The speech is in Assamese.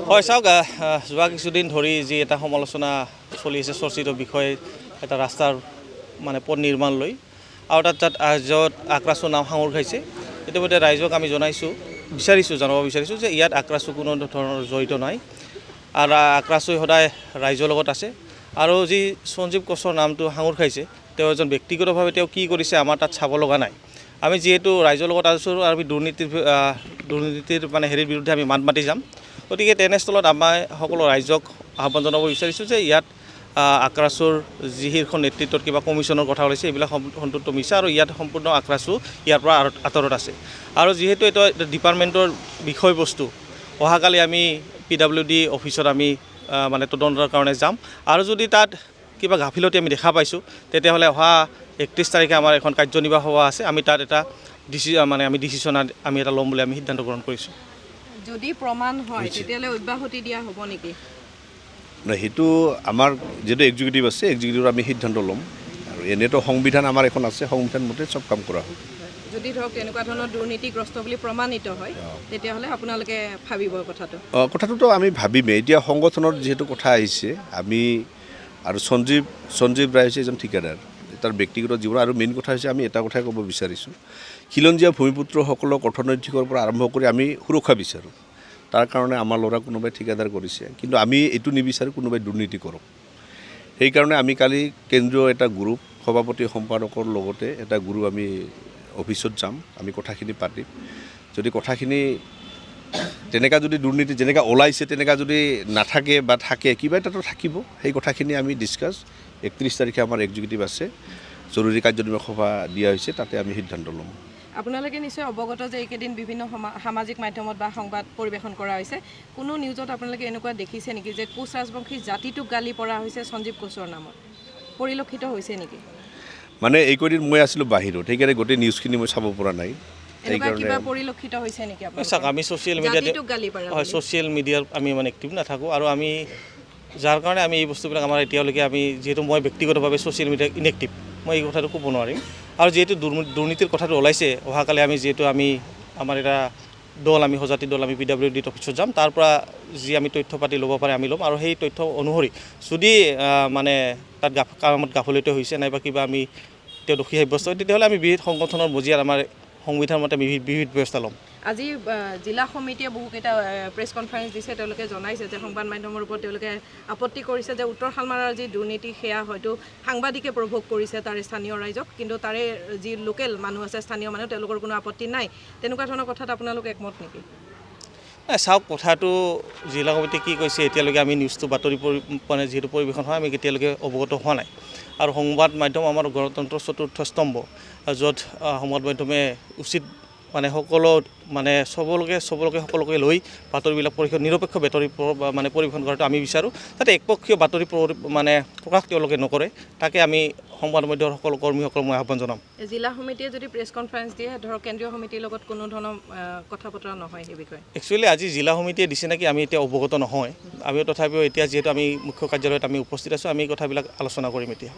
হয় চাওক যোৱা কিছুদিন ধৰি যি এটা সমালোচনা চলি আছে চৰ্চিত বিষয় এটা ৰাস্তাৰ মানে পথ নিৰ্মাণ লৈ আৰু তাত য'ত আক্ৰাছু নাম সাঙুৰ খাইছে ইতিমধ্যে ৰাইজক আমি জনাব বিচাৰিছোঁ যে ইয়াত আক্ৰাছু কোনো ধৰণৰ জড়িত নাই আৰু আক্ৰাছুই সদায় ৰাইজৰ লগত আছে আৰু যি সঞ্জীৱ কোচৰ নামটো সাঙুৰ খাইছে তেওঁ এজন ব্যক্তিগতভাৱে তেওঁ কি কৰিছে আমাৰ তাত চাব লগা নাই আমি যিহেতু ৰাইজৰ লগত আছোঁ আৰু আমি দুৰ্নীতিৰ মানে হেৰিৰ বিৰুদ্ধে আমি মাত মাতি যাম গতিকে তেনেস্থলত আমাৰ সকলো ৰাইজক আহ্বান জনাব বিচাৰিছোঁ যে ইয়াত আক্ৰাছুৰ যি শীৰ্ষ নেতৃত্বত কিবা কমিশ্যনৰ কথা ওলাইছে এইবিলাক সম্পূৰ্ণ মিছা আৰু ইয়াত সম্পূৰ্ণ আক্ৰাছু ইয়াৰ পৰা আঁতৰত আছে আৰু যিহেতু এটা ডিপাৰ্টমেণ্টৰ বিষয়বস্তু অহাকালি আমি PWD অফিচত আমি মানে তদন্তৰ কাৰণে যাম আৰু যদি তাত কিবা গাফিলতি আমি দেখা পাইছোঁ তেতিয়াহ'লে অহা 31 তাৰিখে আমাৰ এখন কাৰ্যনিৰ্বাহ সভা আছে আমি তাত এটা ডিচিশ্যন আমি এটা ল'ম বুলি আমি সিদ্ধান্ত গ্ৰহণ কৰিছোঁ যদি প্ৰমাণ হয় তেতিয়াহ'লে অব্যাহতি দিয়া হ'ব নেকি না সেইটো আমাৰ যেটো এক্সিকিউটিভ আছে এক্সিকিউটিভৰ আমি সিদ্ধান্ত ল'ম আৰু এনেতো সংবিধান আমাৰ এখন আছে সংবিধান মতে সব কাম কৰা হ'ব যদি ধৰক তেনেকুৱা ধৰণৰ দুৰ্নীতিগ্ৰস্ত বুলি প্ৰমাণিত হয় তেতিয়াহ'লে আপোনালোকে ভাবিব কথাটোতো আমি ভাবিমেই এতিয়া সংগঠনৰ যেহেতু কথা আহিছে আমি আৰু সঞ্জীৱ ৰায় হৈছে এজন ঠিকাদাৰ তাৰ ব্যক্তিগত জীৱন আৰু মেইন কথা হৈছে আমি এটা কথাই ক'ব বিচাৰিছোঁ খিলঞ্জীয়া ভূমিপুত্ৰসকলক অৰ্থনৈতিকৰ পৰা আৰম্ভ কৰি আমি সুৰক্ষা বিচাৰোঁ তাৰ কাৰণে আমাৰ ল'ৰা কোনোবাই ঠিকাদাৰ কৰিছে কিন্তু আমি এইটো নিবিচাৰোঁ কোনোবাই দুৰ্নীতি কৰক সেইকাৰণে আমি কালি কেন্দ্ৰীয় এটা গ্ৰুপ সভাপতি সম্পাদকৰ লগতে এটা গ্ৰুপ আমি অফিচত যাম আমি কথাখিনি পাতিম যদি কথাখিনি তেনেকা যদি দুৰ্নীতি যেনেকা ওলাইছে তেনেকা যদি নাথাকে বা থাকে কিবা এটাতো থাকিব সেই কথাখিনি আমি ডিছকাছ 31 তাৰিখে আমাৰ এক্সিকিউটিভ আছে জৰুৰী কাৰ্যনিৰ্বাহ সভা দিয়া হৈছে তাতে আমি সিদ্ধান্ত ল'ম আপোনালোকে নিশ্চয় অৱগত যে এইকেইদিন বিভিন্ন সামাজিক মাধ্যমত বা সংবাদ পৰিৱেশন কৰা হৈছে কোনো নিউজত আপোনালোকে এনেকুৱা দেখিছে নেকি যে কোচ ৰাজবংশী জাতিটোক গালি পৰা হৈছে সঞ্জীৱ কোচৰ নামত পৰিলক্ষিত হৈছে নেকি মানে এইকেইদিন মই আছিলোঁ বাহিৰত সেইকাৰণে গোটেই নিউজখিনি মই চাব পৰা নাই কিবা পৰিলক্ষিত হৈছে নেকি চাওক আমি ছ'চিয়েল মিডিয়াত আমি মানে এক্টিভ নাথাকোঁ আৰু আমি যাৰ কাৰণে আমি এই বস্তুবিলাক আমাৰ এতিয়ালৈকে আমি যিহেতু মই ব্যক্তিগতভাৱে ছ'চিয়েল মিডিয়াত ইনএক্টিভ মই এই কথাটো ক'ব নোৱাৰিম আৰু যিহেতু দুৰ্নীতিৰ কথাটো ওলাইছে অহাকালি আমি যিহেতু আমাৰ এটা দল আমি সজাতি দল আমি PWD অফিচত যাম তাৰ পৰা যি আমি তথ্য পাতি ল'ব পাৰে আমি ল'ম আৰু সেই তথ্য অনুসৰি যদি মানে তাত কামত গাফিলতি হৈছে নাইবা কিবা আমি তেওঁ দোষী সাব্যস্ত হয় তেতিয়াহ'লে আমি বিবিধ সংগঠনৰ মজিয়াত আমাৰ সংবিধান মতে বিবিধ ব্যৱস্থা ল'ম আজি জিলা সমিতিয়ে বহুকেইটা প্ৰেছ কনফাৰেন্স দিছে তেওঁলোকে জনাইছে যে সংবাদ মাধ্যমৰ ওপৰত তেওঁলোকে আপত্তি কৰিছে যে উত্তৰ শালমাৰাৰ যি দুৰ্নীতি সেয়া হয়তো সাংবাদিকে প্ৰভোগ কৰিছে তাৰ স্থানীয় ৰাইজক কিন্তু তাৰে যি লোকেল মানুহ আছে স্থানীয় মানুহ তেওঁলোকৰ কোনো আপত্তি নাই তেনেকুৱা ধৰণৰ কথাত আপোনালোক একমত নেকি চাওক কথাটো জিলা সমিতি কি কৈছে এতিয়ালৈকে আমি নিউজটো বাতৰি মানে যিহেতু পৰিৱেশন হয় আমি এতিয়ালৈকে অৱগত হোৱা নাই আৰু সংবাদ মাধ্যম আমাৰ গণতন্ত্ৰৰ চতুৰ্থ স্তম্ভ য'ত সংবাদ মাধ্যমে উচিত মানে সকলো মানে সকলোকে লৈ বাতৰিবিলাক নিৰপেক্ষ বাতৰি মানে পৰিৱেশন কৰাটো আমি বিচাৰোঁ যাতে একপক্ষীয় বাতৰি মানে প্ৰকাশ তেওঁলোকে নকৰে তাকে আমি সংবাদ মাধ্যমৰ সকলো কৰ্মীসকলক মই আহ্বান জনাম জিলা সমিতিয়ে যদি প্ৰেছ কনফাৰেন্স দিয়ে ধৰক কেন্দ্ৰীয় সমিতিৰ লগত কোনো ধৰণৰ কথা বতৰা নহয় সেই বিষয়ে একচুৱেলি আজি জিলা সমিতিয়ে দিছে নেকি আমি এতিয়া অৱগত নহয় আমি তথাপিও এতিয়া যিহেতু আমি মুখ্য কাৰ্যালয়ত আমি উপস্থিত আছোঁ আমি কথাবিলাক আলোচনা কৰিম এতিয়া